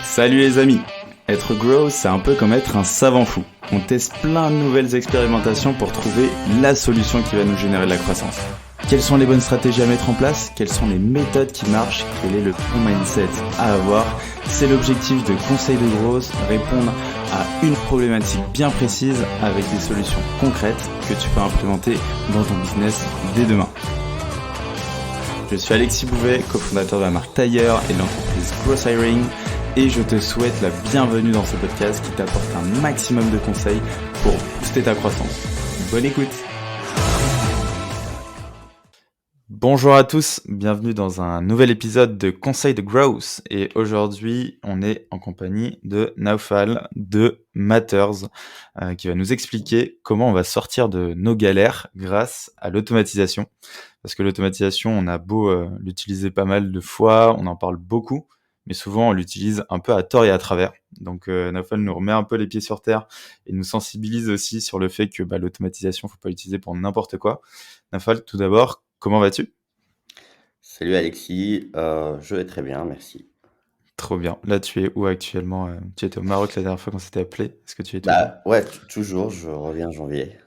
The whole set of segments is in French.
Salut les amis. Être grow, c'est un peu comme être un savant fou. On teste plein de nouvelles expérimentations pour trouver la solution qui va nous générer de la croissance. Quelles sont les bonnes stratégies à mettre en place? Quelles sont les méthodes qui marchent? Quel est le bon mindset à avoir? C'est l'objectif de Conseil de Growth, répondre à une problématique bien précise avec des solutions concrètes que tu peux implémenter dans ton business dès demain. Je suis Alexis Bouvet, cofondateur de la marque Tailleur et de l'entreprise Growth Hiring, et je te souhaite la bienvenue dans ce podcast qui t'apporte un maximum de conseils pour booster ta croissance. Bonne écoute! Bonjour à tous, bienvenue dans un nouvel épisode de Conseil de Growth, et aujourd'hui on est en compagnie de Naufal de Matters qui va nous expliquer comment on va sortir de nos galères grâce à l'automatisation. Parce que l'automatisation, on a beau l'utiliser pas mal de fois, on en parle beaucoup, mais souvent on l'utilise un peu à tort et à travers. Donc Naufal nous remet un peu les pieds sur terre et nous sensibilise aussi sur le fait que l'automatisation, faut pas l'utiliser pour n'importe quoi. Naufal, tout d'abord, comment vas-tu? Salut Alexis, je vais très bien, merci. Trop bien. Là, tu es où actuellement? Tu étais au Maroc la dernière fois qu'on s'était appelé. Est-ce que tu y es toujours? Bah ouais, toujours, je reviens en janvier.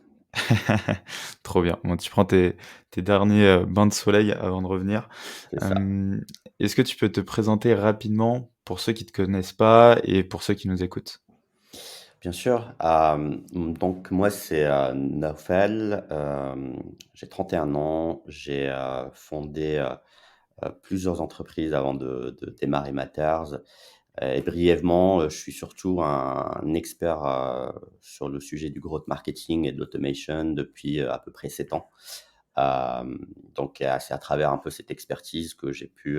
Trop bien. Bon, tu prends tes derniers bains de soleil avant de revenir. C'est ça. Euh, Est-ce que tu peux te présenter rapidement pour ceux qui ne te connaissent pas et pour ceux qui nous écoutent? Bien sûr. Donc moi c'est Naufel, j'ai 31 ans, j'ai fondé plusieurs entreprises avant de démarrer Matters. Et brièvement, je suis surtout un expert sur le sujet du growth marketing et de l'automation depuis à peu près 7 ans. Donc c'est à travers un peu cette expertise que j'ai pu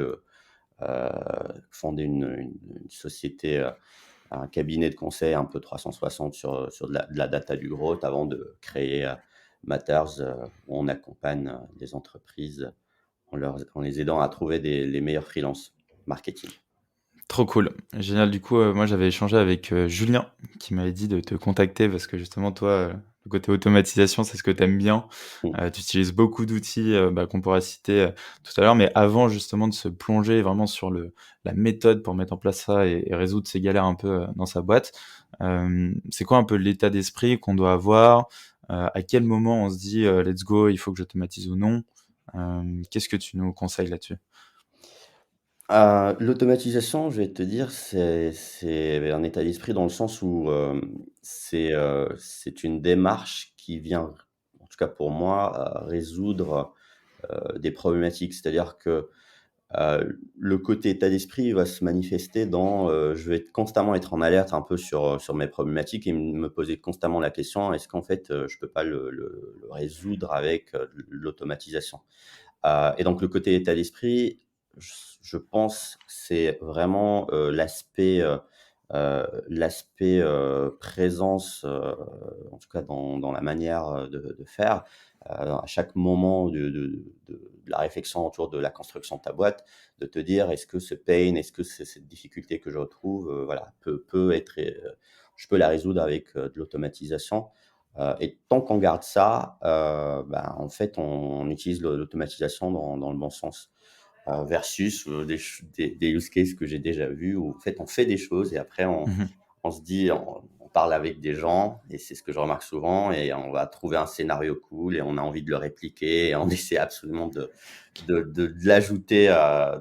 fonder une société, un cabinet de conseil un peu 360 sur de la data du growth avant de créer Matters, où on accompagne des entreprises en les aidant à trouver les meilleurs freelances marketing. Trop cool. Génial. Du coup, moi, j'avais échangé avec Julien qui m'avait dit de te contacter parce que justement, toi, le côté automatisation, c'est ce que tu aimes bien. Mmh. Tu utilises beaucoup d'outils qu'on pourra citer tout à l'heure, mais avant justement de se plonger vraiment sur la méthode pour mettre en place ça et résoudre ces galères un peu dans sa boîte, c'est quoi un peu l'état d'esprit qu'on doit avoir? À quel moment on se dit let's go, il faut que j'automatise ou non? Qu'est-ce que tu nous conseilles là-dessus? L'automatisation, je vais te dire, c'est un état d'esprit dans le sens où, c'est une démarche qui vient, en tout cas pour moi, résoudre, des problématiques. C'est-à-dire que, le côté état d'esprit va se manifester dans, je vais constamment être en alerte un peu sur mes problématiques et me poser constamment la question: «Est-ce qu'en fait, je peux pas le résoudre avec, de l'automatisation?» Et donc le côté état d'esprit, je pense, c'est vraiment, présence, en tout cas dans la manière, de faire, à chaque moment de la réflexion autour de la construction de ta boîte, de te dire: «Est-ce que ce pain, est-ce que cette difficulté que je retrouve, voilà, peut être, je peux la résoudre avec, de l'automatisation?» Et tant qu'on garde ça, en fait, on utilise l'automatisation dans le bon sens, versus, des use cases que j'ai déjà vus où en fait, on fait des choses et après on se dit on parle avec des gens et c'est ce que je remarque souvent et on va trouver un scénario cool et on a envie de le répliquer et on essaie absolument de l'ajouter,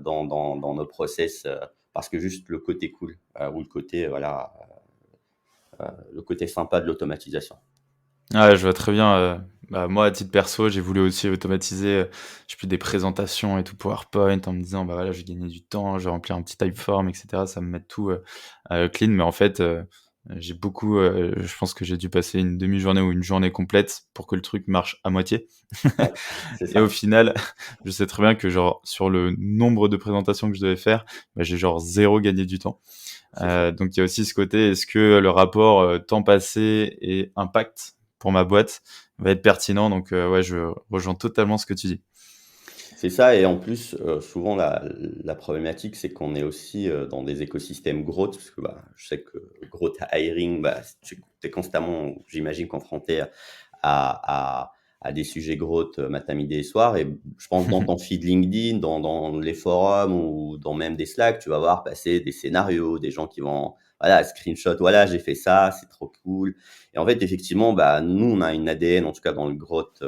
dans nos process, parce que juste le côté cool, ou le côté, voilà, le côté sympa de l'automatisation. Ouais, je vois très bien. Moi, à titre perso, j'ai voulu aussi automatiser, je sais plus, des présentations et tout PowerPoint en me disant, bah voilà, je vais gagner du temps, je vais remplir un petit typeform, etc. Ça me met tout clean. Mais en fait, j'ai beaucoup, je pense que j'ai dû passer une demi-journée ou une journée complète pour que le truc marche à moitié. Ouais, c'est Et au ça. final, je sais très bien que genre sur le nombre de présentations que je devais faire, j'ai genre zéro gagné du temps. C'est ça. Donc il y a aussi ce côté, est-ce que le rapport temps passé et impact pour ma boîte va être pertinent? Donc ouais, je rejoins totalement ce que tu dis. C'est ça et en plus, souvent la problématique, c'est qu'on est aussi, dans des écosystèmes growth parce que, je sais que growth hiring, tu es constamment, j'imagine, confronté à à des sujets growth matin, midi et soir. Et je pense dans ton feed LinkedIn, dans les forums ou dans même des Slack, tu vas voir passer des scénarios, des gens qui vont, voilà, screenshot, voilà, j'ai fait ça, c'est trop cool. Et en fait, effectivement, bah, nous, on a une ADN, en tout cas dans le growth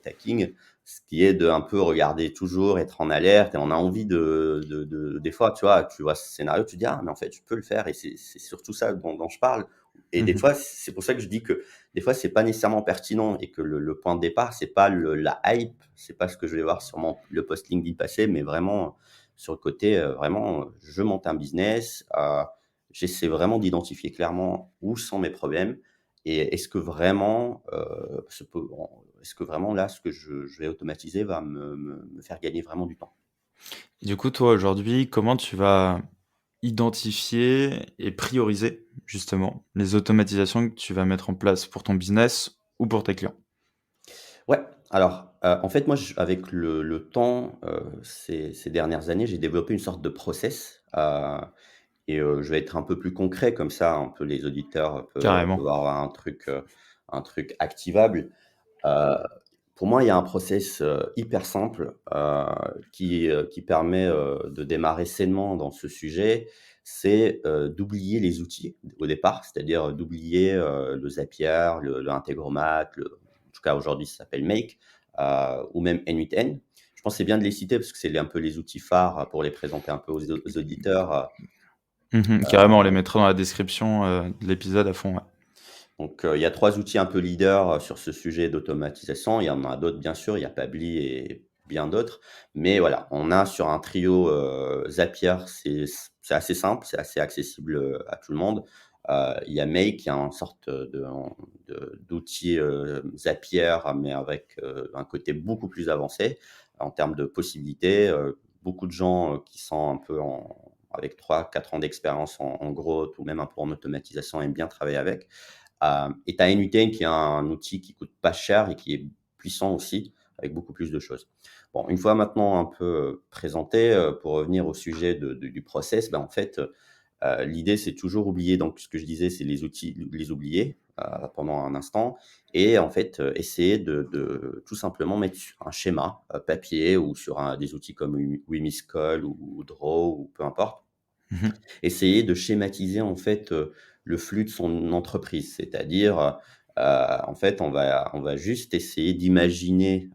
hacking, ce qui est de un peu regarder toujours, être en alerte, et on a envie des fois, tu vois ce scénario, tu dis: «Ah, mais en fait, je peux le faire», et c'est surtout ça dont je parle. Et des fois, c'est pour ça que je dis que des fois, c'est pas nécessairement pertinent, et que le point de départ, c'est pas la hype, c'est pas ce que je vais voir sur le post LinkedIn passer, mais vraiment sur le côté, vraiment, je monte un business, j'essaie vraiment d'identifier clairement où sont mes problèmes, et est-ce que vraiment là, ce que je vais automatiser va me faire gagner vraiment du temps? Du coup, toi, aujourd'hui, comment tu vas identifier et prioriser, justement, les automatisations que tu vas mettre en place pour ton business ou pour tes clients? Ouais, alors, en fait, moi, avec le temps, ces dernières années, j'ai développé une sorte de process, je vais être un peu plus concret, comme ça, un peu les auditeurs peuvent Carrément. avoir un truc activable. Heu, pour moi, il y a un process, hyper simple, qui permet, de démarrer sainement dans ce sujet. C'est, d'oublier les outils au départ, c'est-à-dire d'oublier, le Zapier, le Integromat, en tout cas aujourd'hui ça s'appelle Make, ou même N8N. Je pense que c'est bien de les citer parce que c'est un peu les outils phares pour les présenter un peu aux auditeurs. Carrément, on les mettra dans la description, de l'épisode à fond, ouais. Donc, il y a 3 outils un peu leaders, sur ce sujet d'automatisation. Il y en a d'autres bien sûr, il y a Pabbly et bien d'autres. Mais voilà, on a sur un trio, Zapier, c'est assez simple, c'est assez accessible, à tout le monde. Il y a Make qui est une sorte d'outil, Zapier, mais avec, un côté beaucoup plus avancé en termes de possibilités. Beaucoup de gens, qui sont un peu avec 3-4 ans d'expérience en growth ou même un peu en automatisation aiment bien travailler avec. Et tu as N8N qui est un outil qui coûte pas cher et qui est puissant aussi, avec beaucoup plus de choses. Bon, une fois maintenant un peu, présenté, pour revenir au sujet du process, ben, en fait, l'idée c'est toujours oublier, donc ce que je disais, c'est les outils, les oublier, pendant un instant, et en fait, essayer de tout simplement mettre sur un schéma, papier ou sur des outils comme Wimiskol ou Draw ou peu importe. Mmh. Essayer de schématiser en fait, le flux de son entreprise. C'est-à-dire, en fait, on va juste essayer d'imaginer,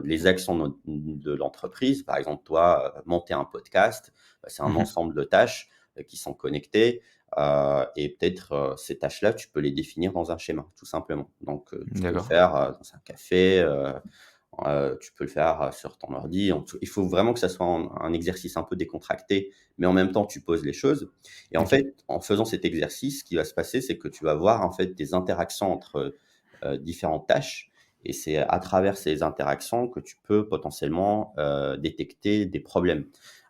les actions de l'entreprise. Par exemple, toi, monter un podcast, bah, c'est un Mmh. ensemble de tâches, qui sont connectées, et peut-être, ces tâches-là, tu peux les définir dans un schéma, tout simplement. Donc, tu peux le D'accord. faire, dans un café, tu peux le faire, sur ton ordi. Il faut vraiment que ça soit un exercice un peu décontracté, mais en même temps, tu poses les choses. Et en OK. fait, en faisant cet exercice, ce qui va se passer, c'est que tu vas voir, en fait, des interactions entre, différentes tâches, et c'est à travers ces interactions que tu peux potentiellement, détecter des problèmes.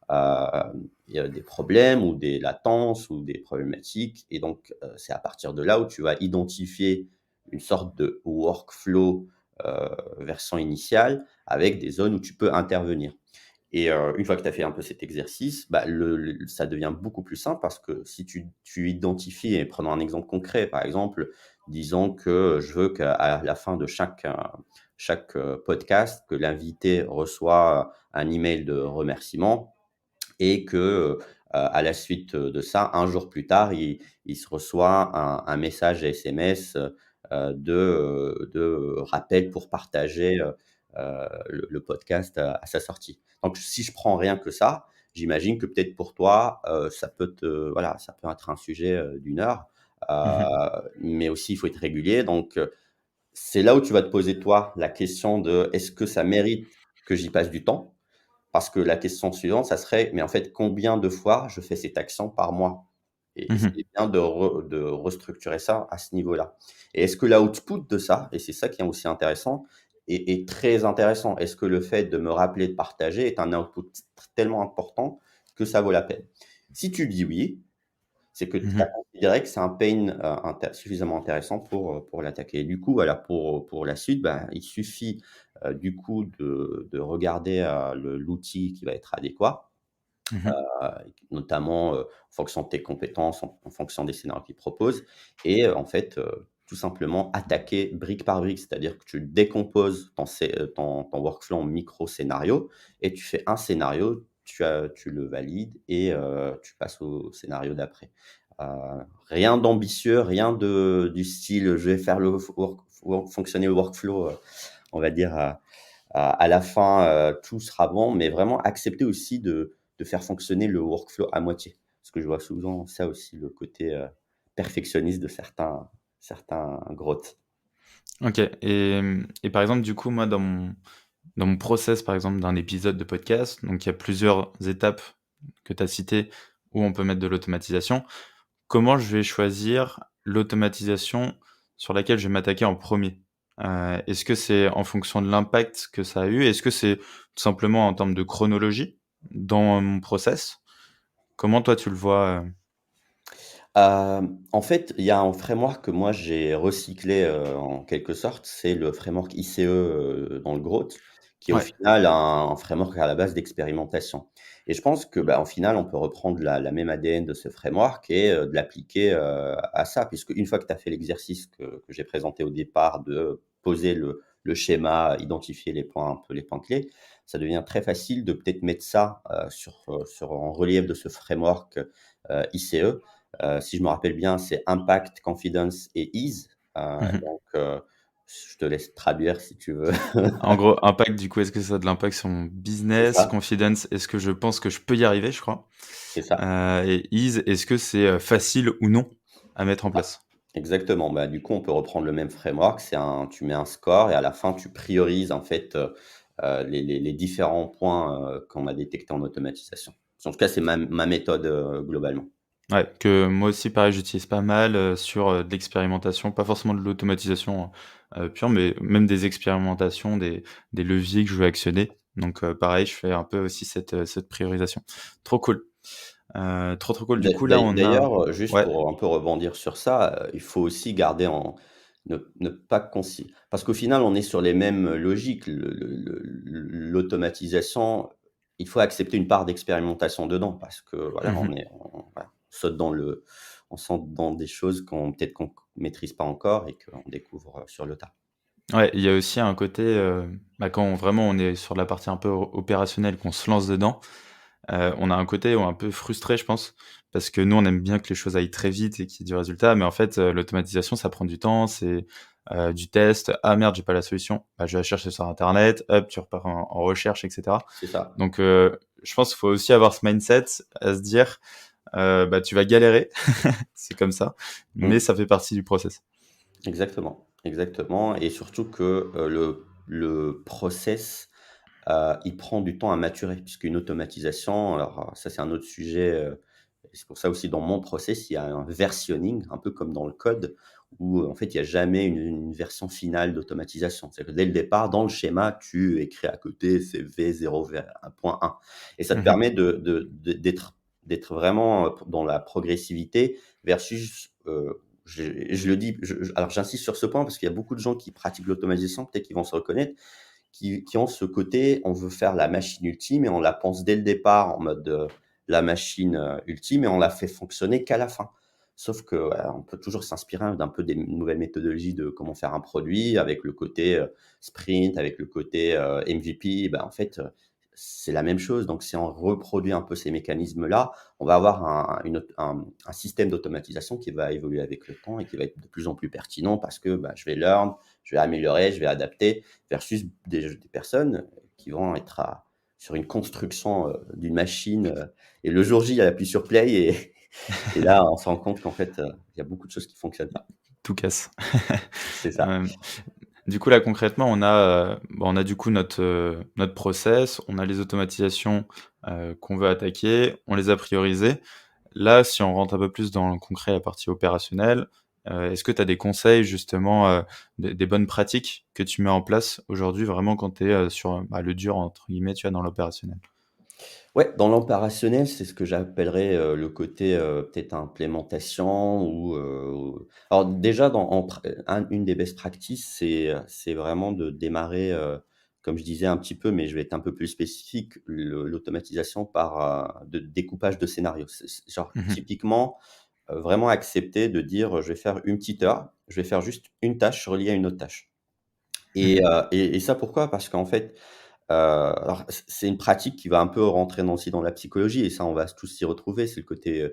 Il y a des problèmes ou des latences ou des problématiques, et donc c'est à partir de là où tu vas identifier une sorte de workflow, version initiale, avec des zones où tu peux intervenir. Et une fois que tu as fait un peu cet exercice, bah, ça devient beaucoup plus simple, parce que si tu identifies, et prenons un exemple concret, par exemple, disons que je veux qu'à la fin de chaque podcast, que l'invité reçoit un email de remerciement, et que, à la suite de ça, un jour plus tard, il se reçoit un message SMS, de rappel pour partager, le podcast à sa sortie. Donc si je prends rien que ça, j'imagine que peut-être pour toi, ça peut être un sujet, d'1 heure, Mmh. mais aussi il faut être régulier. Donc c'est là où tu vas te poser toi la question de: «Est-ce que ça mérite que j'y passe du temps?» Parce que la question suivante, ça serait: «Mais en fait, combien de fois je fais cette action par mois?» Et Mmh. c'est bien de restructurer ça à ce niveau-là. Et est-ce que l'output de ça, et c'est ça qui est aussi intéressant, est très intéressant? Est-ce que le fait de me rappeler de partager est un output tellement important que ça vaut la peine? Si tu dis oui, c'est que tu as Mmh. considéré que c'est un pain, suffisamment intéressant pour l'attaquer. Et du coup, voilà, pour la suite, ben, il suffit, du coup de regarder, l'outil qui va être adéquat, Mmh. notamment, en fonction de tes compétences, en fonction des scénarios qu'il propose. Et en fait, tout simplement attaquer brique par brique. C'est-à-dire que tu décomposes ton workflow en micro-scénarios et tu fais un scénario, tu le valides et tu passes au scénario d'après. Rien d'ambitieux, rien du style: «Je vais faire fonctionner le workflow, on va dire, à la fin, tout sera bon», mais vraiment accepter aussi de faire fonctionner le workflow à moitié. Parce que je vois souvent ça aussi, le côté, perfectionniste de certains growth. OK et par exemple, du coup, moi, dans mon process, par exemple, d'un épisode de podcast, donc il y a plusieurs étapes que tu as citées où on peut mettre de l'automatisation. Comment je vais choisir l'automatisation sur laquelle je vais m'attaquer en premier. Est-ce que c'est en fonction de l'impact que ça a eu? Est-ce que c'est tout simplement en termes de chronologie dans mon process? Comment toi tu le vois, En fait, il y a un framework que moi j'ai recyclé, en quelque sorte, c'est le framework ICE, dans le Growth, qui est au Ouais. final un framework à la base d'expérimentation et je pense que, bah, au final, on peut reprendre la même ADN de ce framework et de l'appliquer, à ça. Puisque une fois que tu as fait l'exercice que j'ai présenté au départ de poser le schéma, identifier les points un peu les points clés, ça devient très facile de peut-être mettre ça, en relief de ce framework, ICE. Si je me rappelle bien, c'est Impact, Confidence et Ease. Mmh. Donc, je te laisse traduire si tu veux. En gros, impact du coup, est-ce que ça a de l'impact sur mon C'est business? ça, Confidence, est-ce que je pense que je peux y arriver, je crois? c'est ça. Et ease, est-ce que c'est, facile ou non à mettre en Ah, place? exactement. Bah, du coup, on peut reprendre le même framework. Tu mets un score et à la fin, tu priorises en fait, les différents points, qu'on a détectés en automatisation. En tout cas, c'est ma méthode, globalement. Ouais, que moi aussi pareil, j'utilise pas mal, sur, de l'expérimentation, pas forcément de l'automatisation, pure, mais même des expérimentations, des leviers que je veux actionner. Donc, pareil, je fais un peu aussi cette priorisation. Trop cool. Trop, trop cool. Du coup, là, on a D'ailleurs, juste ouais. pour un peu rebondir sur ça, il faut aussi garder en ne pas parce qu'au final, on est sur les mêmes logiques. L'automatisation, il faut accepter une part d'expérimentation dedans parce que voilà, Mmh. voilà, on saute dans des choses qu'on maîtrise pas encore et qu'on découvre, sur le tas. Ouais, il y a aussi un côté, quand vraiment on est sur la partie un peu opérationnelle, qu'on se lance dedans. On a un côté un peu frustré, je pense, parce que nous, on aime bien que les choses aillent très vite et qu'il y ait du résultat, mais en fait, l'automatisation, ça prend du temps, c'est, du test. «Ah merde, j'ai pas la solution», bah, je vais la chercher sur internet, hop, tu repars en recherche et cetera. C'est ça. Donc je pense qu'il faut aussi avoir ce mindset à se dire, bah, tu vas galérer, c'est comme ça, mais Mmh. ça fait partie du process. Exactement, exactement et surtout que, le process, il prend du temps à maturer puisqu'une automatisation alors, ça c'est un autre sujet, et c'est pour ça aussi dans mon process, il y a un versionning, un peu comme dans le code où, en fait, il y a jamais une version finale d'automatisation. C'est-à-dire que dès le départ, dans le schéma, tu écris à côté, c'est V0 V1.1 et ça te Mmh. permet d'être vraiment, dans la progressivité versus, je le dis, alors j'insiste sur ce point parce qu'il y a beaucoup de gens qui pratiquent l'automatisation, peut-être qu'ils vont se reconnaître, qui ont ce côté, on veut faire la machine ultime et on la pense dès le départ en mode, la machine, ultime et on la fait fonctionner qu'à la fin. Sauf que, on peut toujours s'inspirer d'un peu des nouvelles méthodologies de comment faire un produit avec le côté, sprint, avec le côté, MVP. Ben, en fait, c'est la même chose. Donc si on reproduit un peu ces mécanismes-là, on va avoir un système d'automatisation qui va évoluer avec le temps et qui va être de plus en plus pertinent parce que, bah, je vais learn, je vais améliorer, je vais adapter versus des personnes qui vont être sur une construction, d'une machine, et le jour J, elle appuie sur play et et là, on se rend compte qu'en fait, il y a beaucoup de choses qui fonctionnent pas. Tout casse. C'est ça. Hem Du coup, là, concrètement, on a du coup notre process, on a les automatisations, qu'on veut attaquer, on les a priorisées. Là, si on rentre un peu plus dans le concret, la partie opérationnelle, est-ce que tu as des conseils justement, des bonnes pratiques que tu mets en place aujourd'hui vraiment quand tu es, sur, «le dur» entre guillemets, tu vois, dans l'opérationnel? Ouais, dans l'opérationnel, c'est ce que j'appellerais, le côté, peut-être implémentation alors déjà dans en pr une des best practices, c'est vraiment de démarrer, comme je disais un petit peu, mais je vais être un peu plus spécifique, l'automatisation par, de découpage de scénarios. C'est genre Mmh. typiquement, vraiment accepter de dire: «Je vais faire une petite heure, je vais faire juste une tâche reliée à une autre tâche». Et Mmh. ça pourquoi? Parce qu'en fait, alors c'est une pratique qui va un peu rentrer aussi dans la psychologie et ça on va tous s'y retrouver. C'est le côté,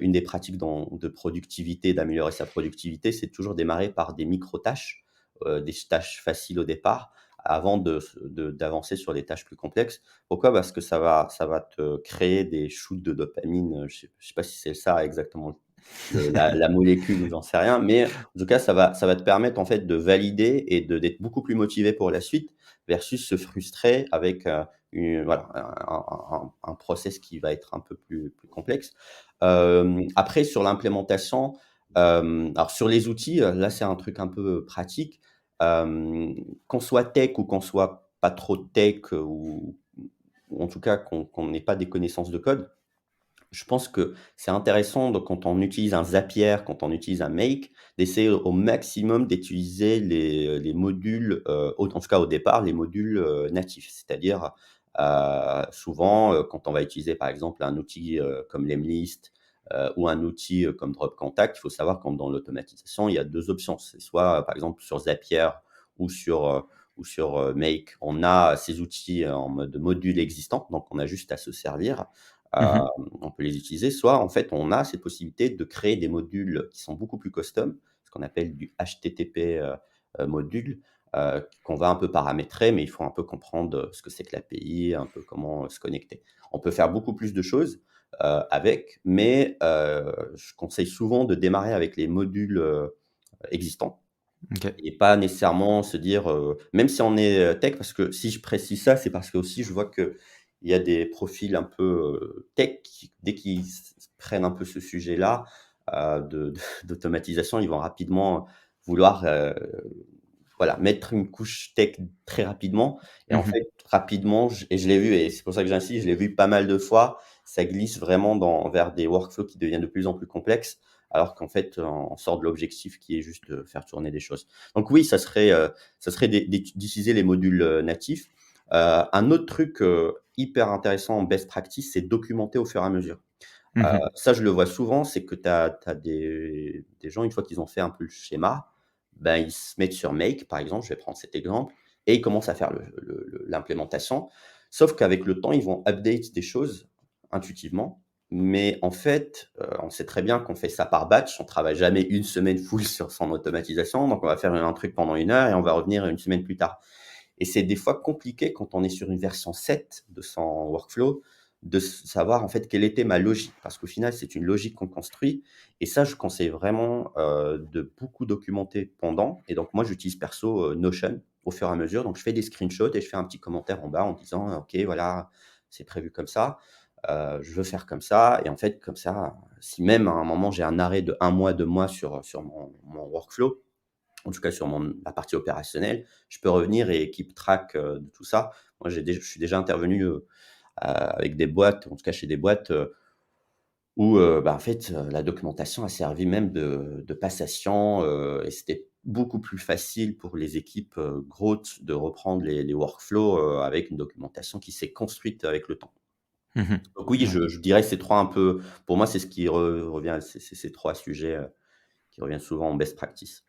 une des pratiques de productivité, d'améliorer sa productivité, c'est toujours démarrer par des micro-tâches, des tâches faciles au départ, avant d'avancer sur les tâches plus complexes. Pourquoi? Parce que ça va te créer des shoots de dopamine, je sais pas si c'est ça exactement la molécule ou j'en sais rien, mais en tout cas, ça va te permettre en fait de valider et d'être beaucoup plus motivé pour la suite versus se frustrer avec, une voilà, un process qui va être un peu plus complexe. Après sur l'implémentation, alors sur les outils, là, c'est un truc un peu pratique. Qu'on soit tech ou qu'on soit pas trop tech, ou en tout cas qu'on n'ait pas des connaissances de code, je pense que c'est intéressant donc quand on utilise un Zapier, quand on utilise un Make, d'essayer au maximum d'utiliser les modules, en tout cas au départ, les modules, natifs. C'est-à-dire, souvent, quand on va utiliser par exemple un outil, comme Lemlist, ou un outil, comme Drop Contact, il faut savoir que dans l'automatisation, il y a 2 options. C'est soit, par exemple sur Zapier ou sur Make, on a ces outils en mode module existant, donc on a juste à se servir. Mmh. On peut les utiliser, soit en fait on a cette possibilité de créer des modules qui sont beaucoup plus custom, ce qu'on appelle du HTTP, module, qu'on va un peu paramétrer, mais il faut un peu comprendre, ce que c'est que l'API, un peu comment, se connecter. On peut faire beaucoup plus de choses, avec, mais je conseille souvent de démarrer avec les modules, existants OK. et pas nécessairement se dire, même si on est, tech, parce que si je précise ça, c'est parce qu'aussi je vois qu'il y a des profils un peu, tech qui dès qu'ils prennent un peu ce sujet-là, d'automatisation, ils vont rapidement vouloir, voilà, mettre une couche tech très rapidement et en Mmh. fait, rapidement, je l'ai vu et c'est pour ça que j'insiste, je l'ai vu pas mal de fois, ça glisse vraiment vers des workflows qui deviennent de plus en plus complexes, alors qu'en fait, on sort de l'objectif qui est juste de faire tourner des choses. Donc oui, ça serait d'utiliser les modules, natifs. Un autre truc, hyper intéressant en best practice, c'est documenter au fur et à mesure. Mmh. Ça, je le vois souvent, c'est que tu as des gens, une fois qu'ils ont fait un peu le schéma, ben, ils se mettent sur Make, par exemple, je vais prendre cet exemple, et ils commencent à faire l'implémentation. Sauf qu'avec le temps, ils vont update des choses intuitivement, mais en fait, on sait très bien qu'on fait ça par batch, on travaille jamais une semaine full sur son automatisation, donc on va faire un truc pendant une heure et on va revenir une semaine plus tard. Et c'est des fois compliqué quand on est sur une version 7 de son workflow, de savoir en fait quelle était ma logique. Parce qu'au final, c'est une logique qu'on construit et ça, je conseille vraiment, de beaucoup documenter pendant et donc moi, j'utilise perso, Notion au fur et à mesure. Donc je fais des screenshots et je fais un petit commentaire en bas en disant: «OK, voilà, c'est prévu comme ça, je veux faire comme ça» et en fait, comme ça, si même à un moment j'ai un arrêt de 1 mois, 2 mois sur mon workflow, en tout cas sur la partie opérationnelle, je peux revenir et keep track, de tout ça. Moi, je suis déjà intervenu, avec des boîtes, en tout cas chez des boîtes, où, bah, en fait, la documentation a servi même de passation, et c'était beaucoup plus facile pour les équipes, growth de reprendre les workflows, avec une documentation qui s'est construite avec le temps. Mmh. Donc oui, OK. je dirais ces 3 un peu pour moi, c'est ce qui revient, c'est ces 3 sujets, qui reviennent souvent en best practice.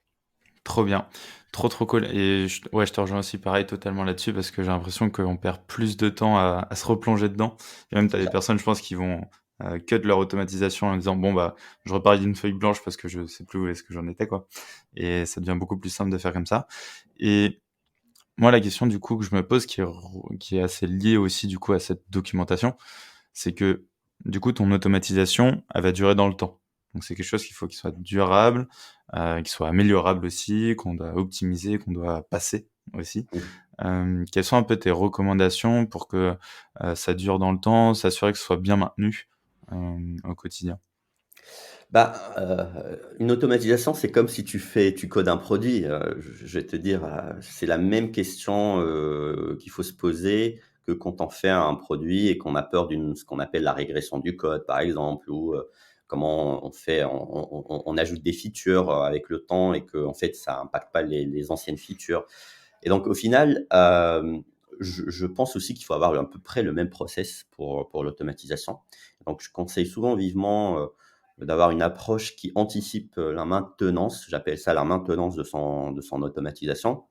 Trop bien. Trop, trop cool et ouais, je te rejoins aussi pareil totalement là-dessus parce que j'ai l'impression qu'on perd plus de temps à se replonger dedans et même tu as C'est des ça. personnes, je pense, qui vont, cut leur automatisation en disant: «Bon, bah, je repars d'une feuille blanche parce que je sais plus où est-ce que j'en étais, quoi» et ça devient beaucoup plus simple de faire comme ça et moi, la question, du coup, que je me pose qui est assez liée aussi, du coup, à cette documentation, c'est que, du coup, ton automatisation, elle va durer dans le temps. Donc c'est quelque chose qu'il faut qu'il soit durable, qu'il soit améliorable aussi, qu'on doit optimiser, qu'on doit passer aussi. Mmh. Quelles sont un peu tes recommandations pour que, ça dure dans le temps, s'assurer que ce soit bien maintenu, au quotidien? Bah, une automatisation, c'est comme si tu codes un produit, je vais te dire, c'est la même question, qu'il faut se poser que quand on fait un produit et qu'on a peur d'une ce qu'on appelle la régression du code, par exemple, ou, comment on ajoute des features, avec le temps et qu'en fait ça impacte pas les anciennes features et donc au final, je pense aussi qu'il faut avoir à peu près le même process pour l'automatisation. Donc je conseille souvent vivement, d'avoir une approche qui anticipe la maintenance. J'appelle ça la maintenance de son automatisation.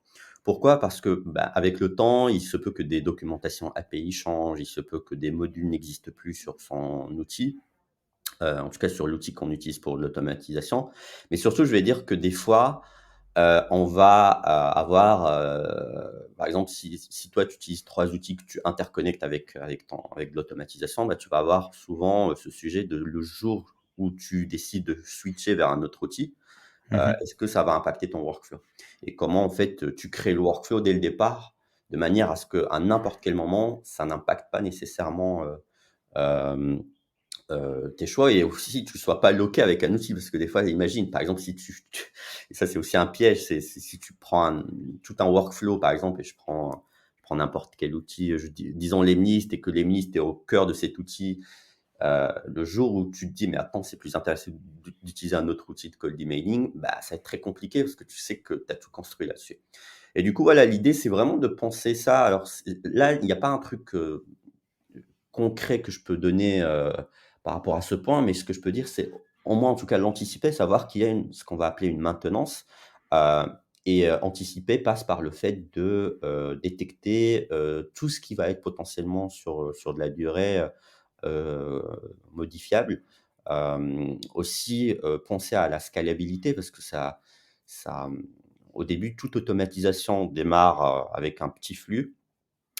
Pourquoi? Parce que avec le temps, il se peut que des documentations API changent, il se peut que des modules n'existent plus sur son outil, en tout cas sur l'outil qu'on utilise pour l'automatisation. Mais surtout, je vais dire que des fois, on va avoir, par exemple, si toi tu utilises trois outils que tu interconnectes avec de l'automatisation, tu vas avoir souvent ce sujet de le jour où tu décides de switcher vers un autre outil, Mhm. est-ce que ça va impacter ton workflow? Et comment en fait tu crées le workflow dès le départ, de manière à ce qu'à n'importe quel moment, ça n'impacte pas nécessairement euh, tes choix, et aussi tu sois pas loqué avec un outil. Parce que des fois, imagine, par exemple, si et ça c'est aussi un piège, c'est si tu prends tout un workflow, par exemple, et je prends n'importe quel outil, disons Lemlist, et que Lemlist est au cœur de cet outil, le jour où tu te dis: «Mais attends, c'est plus intéressant d'utiliser un autre outil de cold emailing», ça va être très compliqué parce que tu sais que tu as tout construit là-dessus. Et du coup, voilà, l'idée, c'est vraiment de penser ça. Alors là, il n'y a pas un truc, concret que je peux donner, par rapport à ce point, mais ce que je peux dire, c'est au moins, en tout cas, l'anticiper, savoir qu'il y a ce qu'on va appeler une maintenance, heu anticiper passe par le fait de, détecter, tout ce qui va être potentiellement sur de la durée, heu, modifiable. Aussi, penser à la scalabilité, parce que au début, toute automatisation démarre, avec un petit flux,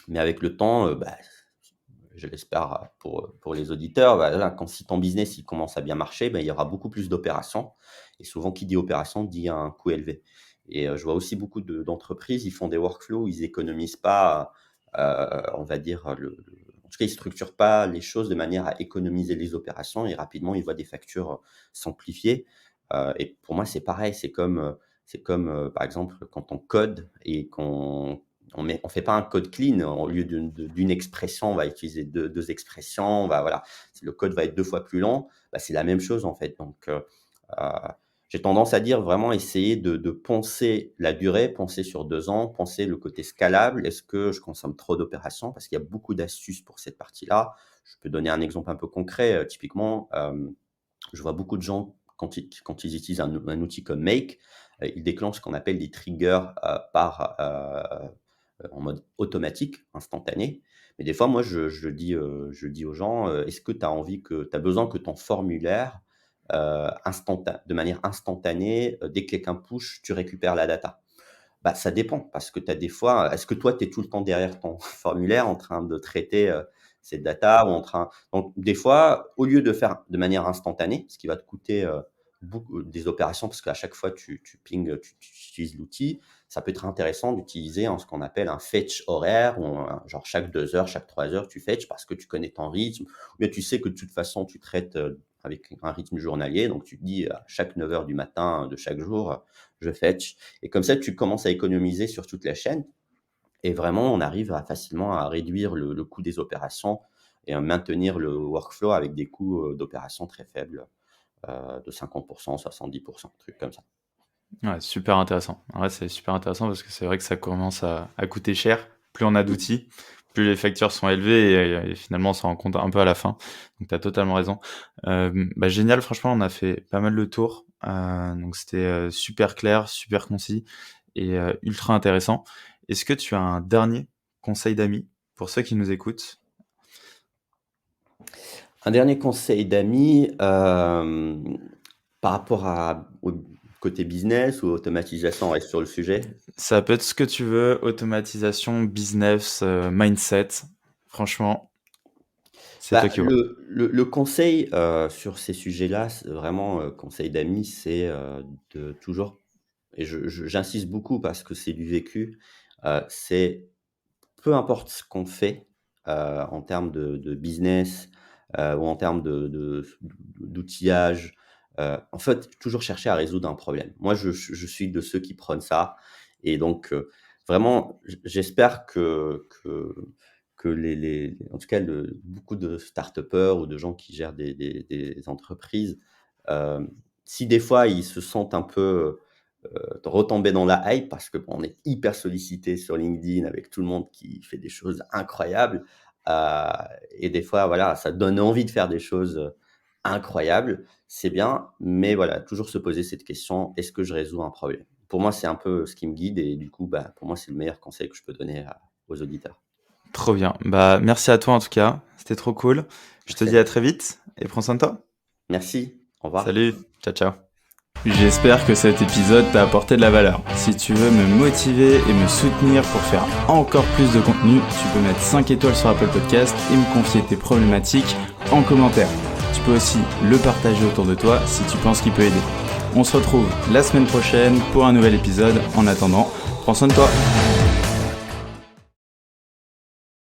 mais avec le temps, je l'espère pour les auditeurs, voilà, si ton business il commence à bien marcher, il y aura beaucoup plus d'opérations, et souvent qui dit opération dit un coût élevé. Et je vois aussi beaucoup d'entreprises, ils font des workflows où ils économisent pas, on va dire en tout cas, ils structurent pas les choses de manière à économiser les opérations, et rapidement ils voient des factures s'amplifier. Et pour moi, c'est pareil, c'est comme, par exemple, quand on code et on fait pas un code clean. Au lieu d'une expression, on va utiliser deux expressions. Voilà, le code va être 2 fois plus lent. C'est la même chose en fait. Donc, heu, j'ai tendance à dire vraiment essayer de penser la durée, penser sur 2 ans, penser le côté scalable. Est-ce que je consomme trop d'opérations? Parce qu'il y a beaucoup d'astuces pour cette partie-là. Je peux donner un exemple un peu concret, typiquement, je vois beaucoup de gens quand ils utilisent un outil comme Make, ils déclenchent ce qu'on appelle des triggers, en mode automatique, instantané. Mais des fois, moi, je dis aux gens, «Est-ce que tu as envie que tu as besoin que ton formulaire, de manière instantanée, dès que quelqu'un push, tu récupères la data?» Ça dépend, parce que tu as des fois, est-ce que toi, tu es tout le temps derrière ton formulaire en train de traiter, cette data, ou en train donc des fois, au lieu de faire de manière instantanée, ce qui va te coûter, beaucoup des opérations, parce qu'à chaque fois tu pingues, tu utilises l'outil, ça peut être intéressant d'utiliser ce qu'on appelle un fetch horaire, ou genre chaque 2 heures, chaque 3 heures, tu fetches parce que tu connais ton rythme, ou bien tu sais que de toute façon tu traites, avec un rythme journalier, donc tu te dis à chaque 9 heures du matin de chaque jour, je fetch. Et comme ça, tu commences à économiser sur toute la chaîne, et vraiment, on arrive facilement à réduire le coût des opérations, et à maintenir le workflow avec des coûts, d'opération très faibles, de 50%, 70%, trucs comme ça. Ouais, super intéressant. En vrai, c'est super intéressant parce que c'est vrai que ça commence à coûter cher. Plus on a Mmh. d'outils, plus les factures sont élevées et finalement on s'en rend compte un peu à la fin. Donc tu as totalement raison. Génial, franchement, on a fait pas mal le tour. Donc c'était super clair, super concis et ultra intéressant. Est-ce que tu as un dernier conseil d'amis pour ceux qui nous écoutent? Un dernier conseil d'amis, par rapport au côté business ou automatisation, on reste sur le sujet? Ça peut être ce que tu veux, automatisation, business, mindset. Franchement, c'est toi qui vois. Le conseil, sur ces sujets-là, c'est vraiment, conseil d'amis, c'est, de toujours, et j'insiste beaucoup parce que c'est du vécu, c'est peu importe ce qu'on fait, en termes de business, ou en termes d'outillage, en fait, toujours chercher à résoudre un problème. Moi, je suis de ceux qui prônent ça, et donc vraiment, j'espère que en tout cas, beaucoup de start-upers ou de gens qui gèrent des entreprises, si des fois ils se sentent un peu, retomber dans la hype, parce que bon, on est hyper sollicité sur LinkedIn avec tout le monde qui fait des choses incroyables, heu et des fois, voilà, ça donne envie de faire des choses, incroyable, c'est bien, mais voilà, toujours se poser cette question, est-ce que je résous un problème? Pour moi, c'est un peu ce qui me guide et du coup, pour moi, c'est le meilleur conseil que je peux donner aux auditeurs. Trop bien. Bah, merci à toi en tout cas. C'était trop cool. Je te Merci à dis à toi. très vite et prends soin de toi. Merci, au revoir. Salut. Ciao, ciao. J'espère que cet épisode t'a apporté de la valeur. Si tu veux me motiver et me soutenir pour faire encore plus de contenu, tu peux mettre 5 étoiles sur Apple Podcast et me confier tes problématiques en commentaire. Tu peux aussi le partager autour de toi si tu penses qu'il peut aider. On se retrouve la semaine prochaine pour un nouvel épisode. En attendant, prends soin de toi.